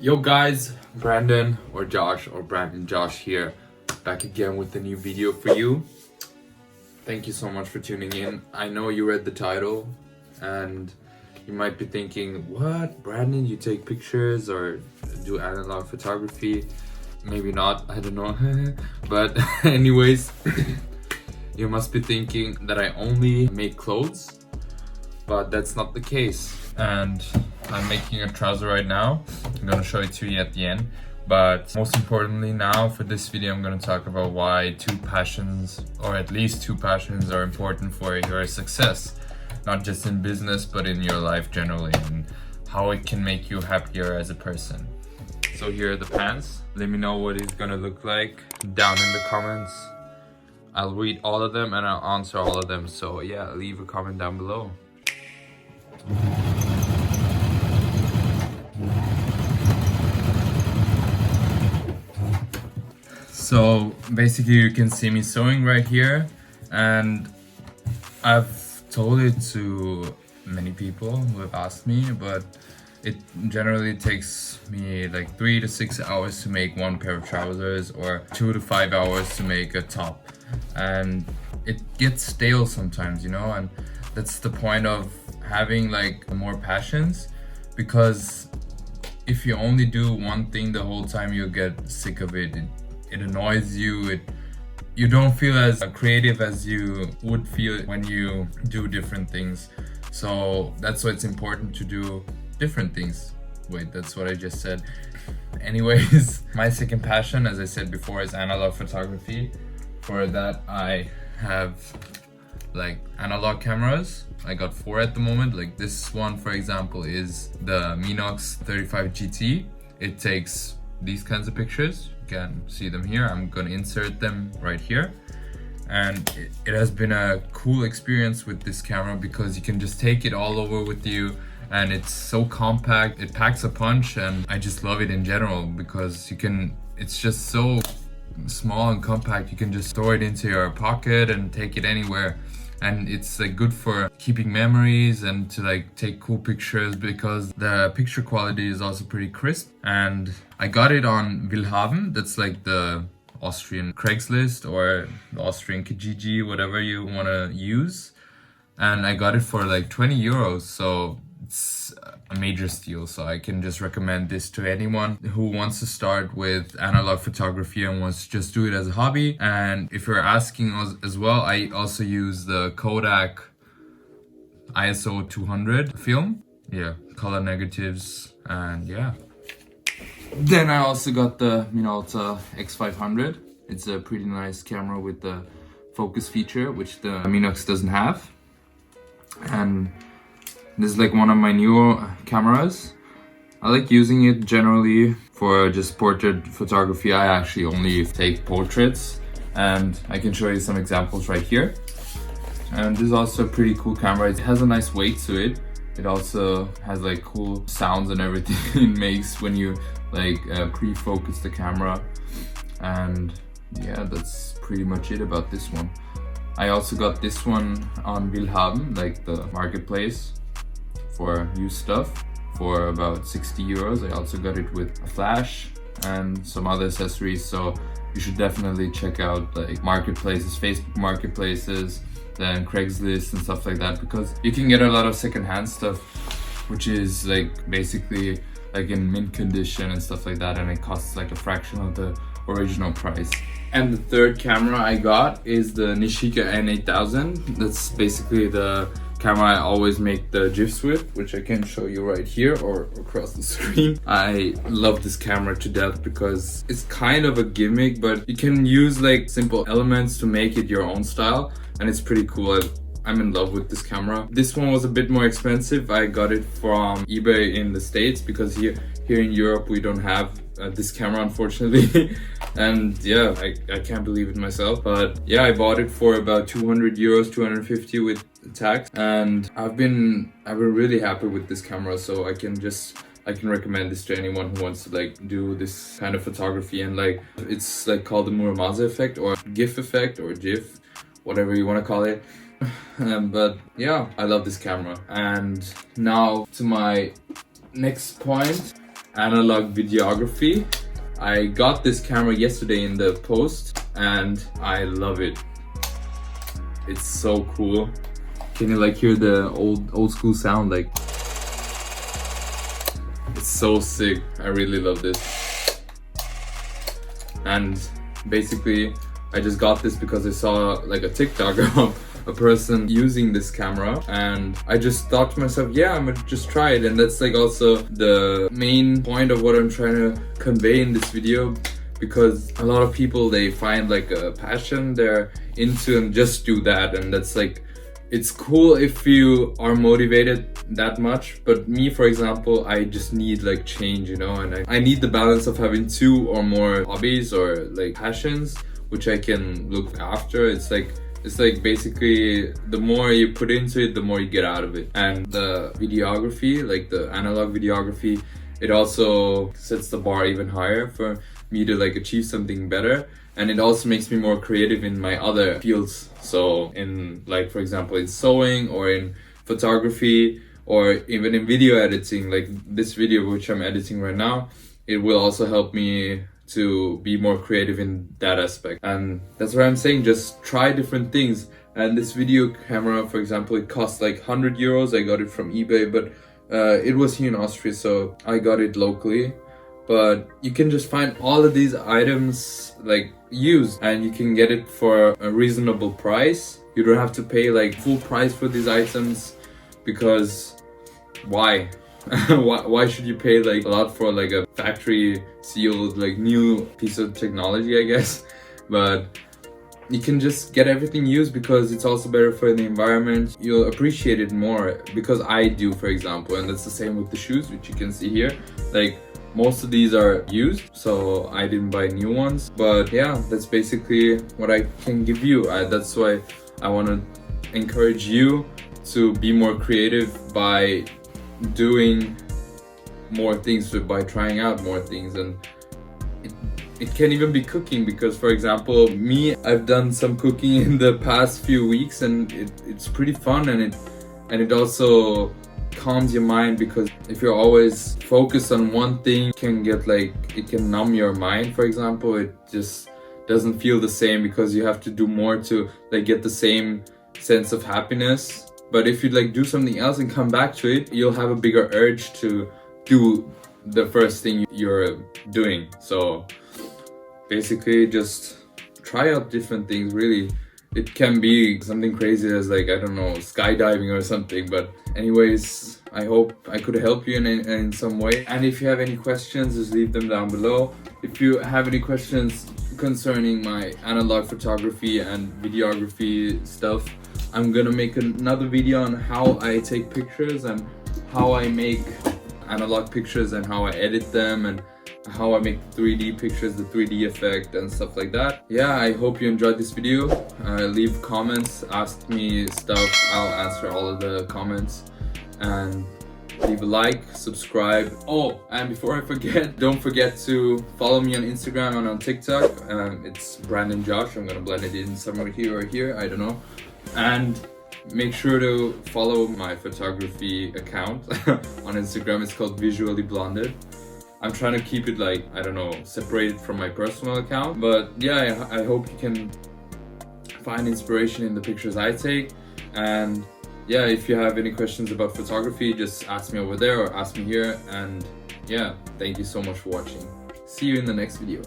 Yo guys, Brandon or Josh or Brandon Josh here, back again with a new video for you. Thank you so much for tuning in. I know you read the title and you might be thinking, what, Brandon, you take pictures or do analog photography? Maybe not, I don't know. But anyways, you must be thinking that I only make clothes, but that's not the case. And I'm making a trouser right now. I'm gonna show it to you at the end. But most importantly now for this video, I'm gonna talk about why two passions, or at least two passions, are important for your success. Not just in business, but in your life generally, and how it can make you happier as a person. So here are the pants. Let me know what it's gonna look like down in the comments. I'll read all of them and I'll answer all of them. So yeah, leave a comment down below. So basically you can see me sewing right here, and I've told it to many people who have asked me, but it generally takes me like 3 to 6 hours to make one pair of trousers, or 2 to 5 hours to make a top, and it gets stale sometimes, you know. And that's the point of having like more passions, because if you only do one thing the whole time, you'll get sick of it. It annoys you. You don't feel as creative as you would feel when you do different things. So that's why it's important to do different things. Wait, that's what I just said. Anyways, my second passion, as I said before, is analog photography. For that, I have like analog cameras. I got 4 at the moment. Like this one, for example, is the Minox 35 GT. It takes these kinds of pictures. You can see them here. I'm gonna insert them right here. And it has been a cool experience with this camera, because you can just take it all over with you, and it's so compact. It packs a punch, and I just love it in general because it's just so small and compact. You can just store it into your pocket and take it anywhere. And it's like good for keeping memories and to like take cool pictures, because the picture quality is also pretty crisp. And I got it on Willhaben. That's like the Austrian Craigslist or the Austrian Kijiji, whatever you want to use. And I got it for like 20 euros. So it's a major steal. So I can just recommend this to anyone who wants to start with analog photography and wants to just do it as a hobby. And if you're asking us as well, I also use the Kodak ISO 200 film. Yeah, color negatives, and yeah. Then I also got the Minolta X500. It's a pretty nice camera with the focus feature, which the Minox doesn't have. And this is like one of my newer cameras. I like using it generally for just portrait photography. I actually only take portraits, and I can show you some examples right here. And this is also a pretty cool camera. It has a nice weight to it. It also has like cool sounds and everything it makes when you like pre-focus the camera. And yeah, that's pretty much it about this one. I also got this one on Willhaben, like the marketplace, for used stuff for about 60 euros. I also got it with a flash and some other accessories. So you should definitely check out like marketplaces, Facebook marketplaces, then Craigslist and stuff like that, because you can get a lot of secondhand stuff, which is like basically like in mint condition and stuff like that, and it costs like a fraction of the original price. And the third camera I got is the Nishika N8000. That's basically the camera I always make the GIFs with, which I can show you right here or across the screen. I love this camera to death because it's kind of a gimmick, but you can use like simple elements to make it your own style, and it's pretty cool. I'm in love with this camera. This one was a bit more expensive. I got it from eBay in the States, because here in Europe we don't have this camera, unfortunately. And yeah, I can't believe it myself, but yeah, I bought it for about 200 euros, 250 with tax, and I've been really happy with this camera. So I can recommend this to anyone who wants to like do this kind of photography. And like it's like called the Muramasa effect, or GIF effect, or GIF, whatever you want to call it. But yeah, I love this camera. And now to my next point. analog videography. I got this camera yesterday in the post and I love it. It's so cool. Can you like hear the old school sound? Like, it's so sick. I really love this. And basically I just got this because I saw like a TikTok of a person using this camera, and I just thought to myself, yeah, I'm gonna just try it. And that's like also the main point of what I'm trying to convey in this video, because a lot of people, they find like a passion they're into and just do that, and that's like, it's cool if you are motivated that much, but me, for example, I just need like change, you know, and I need the balance of having 2 or more hobbies or like passions which I can look after. It's like basically the more you put into it, the more you get out of it. And the videography, like the analog videography, it also sets the bar even higher for me to like achieve something better. And it also makes me more creative in my other fields. So in like, for example, in sewing or in photography or even in video editing, like this video which I'm editing right now, it will also help me to be more creative in that aspect. And that's what I'm saying, just try different things. And this video camera, for example, it cost like 100 euros. I got it from eBay, but it was here in Austria, so I got it locally. But you can just find all of these items like used, and you can get it for a reasonable price. You don't have to pay like full price for these items, because why? Why should you pay like a lot for like a factory sealed like new piece of technology, I guess? But you can just get everything used because it's also better for the environment. You'll appreciate it more, because I do, for example. And that's the same with the shoes, which you can see here. Like, most of these are used, so I didn't buy new ones. But yeah, that's basically what I can give you. That's why I want to encourage you to be more creative by doing more things, by trying out more things. And it can even be cooking, because for example, me, I've done some cooking in the past few weeks, and it's pretty fun, and it also calms your mind, because if you're always focused on one thing, it can numb your mind. For example, it just doesn't feel the same, because you have to do more to like get the same sense of happiness. But if you like do something else and come back to it, you'll have a bigger urge to do the first thing you're doing. So basically just try out different things, really. It can be something crazy as like, I don't know, skydiving or something. But anyways, I hope I could help you in some way. And if you have any questions, just leave them down below. If you have any questions concerning my analog photography and videography stuff, I'm gonna make another video on how I take pictures and how I make analog pictures and how I edit them and how I make 3D pictures, the 3D effect and stuff like that. Yeah, I hope you enjoyed this video. Leave comments, ask me stuff, I'll answer all of the comments. And leave a like, subscribe. Oh, and before I forget, don't forget to follow me on Instagram and on TikTok. It's brandanjosh. I'm gonna blend it in somewhere here or here, I don't know. And make sure to follow my photography account on Instagram. It's called Visually Blonded. I'm trying to keep it like, I don't know, separated from my personal account. But yeah, I hope you can find inspiration in the pictures I take. And yeah, if you have any questions about photography, just ask me over there or ask me here. And yeah, thank you so much for watching. See you in the next video.